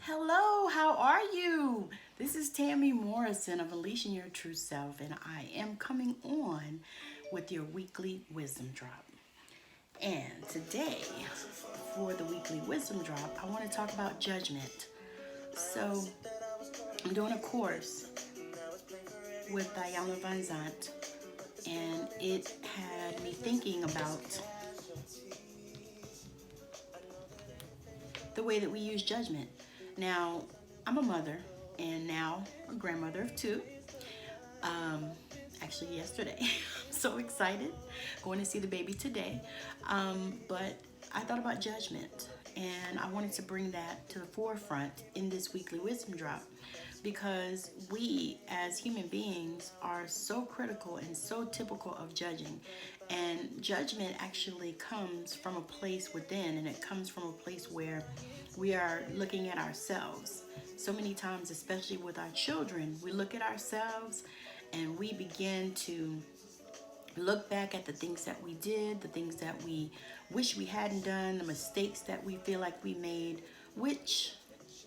Hello, how are you? This is Tammy Morrison of Unleashing Your True Self, and I am coming on with your weekly wisdom drop. And today, for the weekly wisdom drop, I want to talk about judgment. So, I'm doing a course with Diana Van Zant, and it had me thinking about the way that we use judgment. Now, I'm a mother and now a grandmother of two. Um, actually, yesterday. I'm so excited. Going to see the baby today. But I thought about judgment and I wanted to bring that to the forefront in this weekly wisdom drop because we as human beings are so critical and so typical of judging. And judgment actually comes from a place within, and it comes from a place where we are looking at ourselves. So many times, especially with our children, we look at ourselves and we begin to look back at the things that we did, the things that we wish we hadn't done, the mistakes that we feel like we made, which,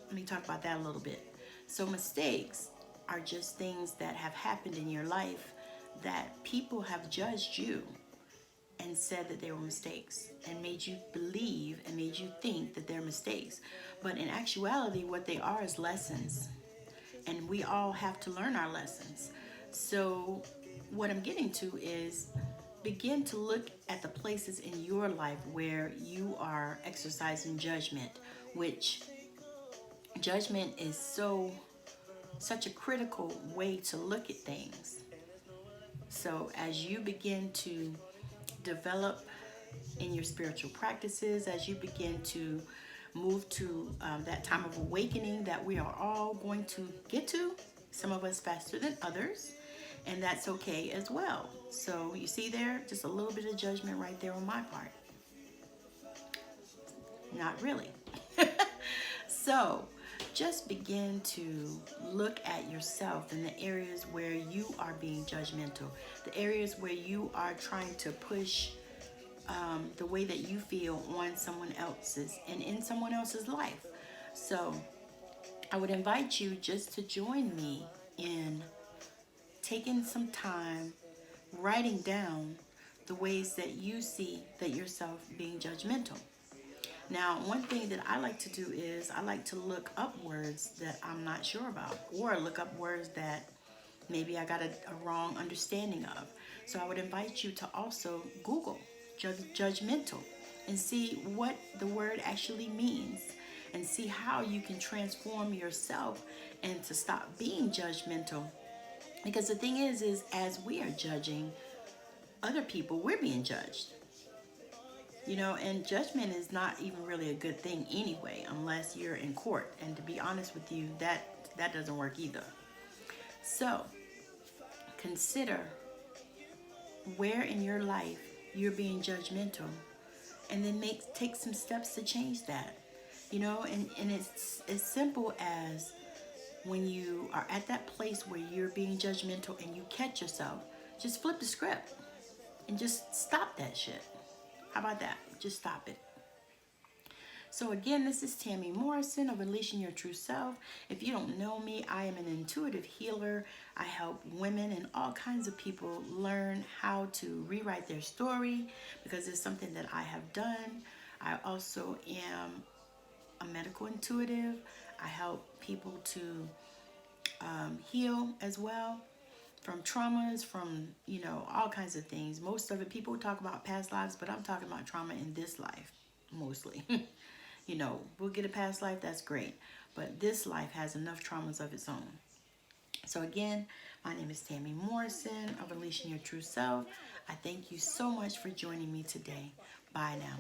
let me talk about that a little bit. So, mistakes are just things that have happened in your life that people have judged you and said that they were mistakes and made you believe and made you think that they're mistakes. But in actuality, what they are is lessons. And we all have to learn our lessons. So, what I'm getting to is begin to look at the places in your life where you are exercising judgment, which judgment is such a critical way to look at things. So, as you begin to develop in your spiritual practices, as you begin to move to that time of awakening that we are all going to get to, some of us faster than others, and that's okay as well. So, you see there, just a little bit of judgment right there on my part. Not really. So, just begin to look at yourself in the areas where you are being judgmental, the areas where you are trying to push the way that you feel on someone else's and in someone else's life. So, I would invite you just to join me in taking some time writing down the ways that you see that yourself being judgmental. Now, one thing that I like to do is I like to look up words that I'm not sure about, or look up words that maybe I got a wrong understanding of. So I would invite you to also Google judgmental and see what the word actually means and see how you can transform yourself and to stop being judgmental. Because the thing is as we are judging other people, we're being judged. And judgment is not even really a good thing anyway, unless you're in court. And to be honest with you, that doesn't work either. So consider where in your life you're being judgmental, and then take some steps to change that. And it's as simple as when you are at that place where you're being judgmental and you catch yourself, just flip the script and just stop that shit. How about that? Just stop it. So again, this is Tammy Morrison of Unleashing Your True Self. If you don't know me, I am an intuitive healer. I help women and all kinds of people learn how to rewrite their story because it's something that I have done. I also am a medical intuitive. I help people to heal as well from traumas, from all kinds of things. Most of it, people talk about past lives, but I'm talking about trauma in this life mostly. We'll get a past life, that's great, but this life has enough traumas of its own. So again, my name is Tammy Morrison of Unleashing Your True Self. I thank you so much for joining me today. Bye now.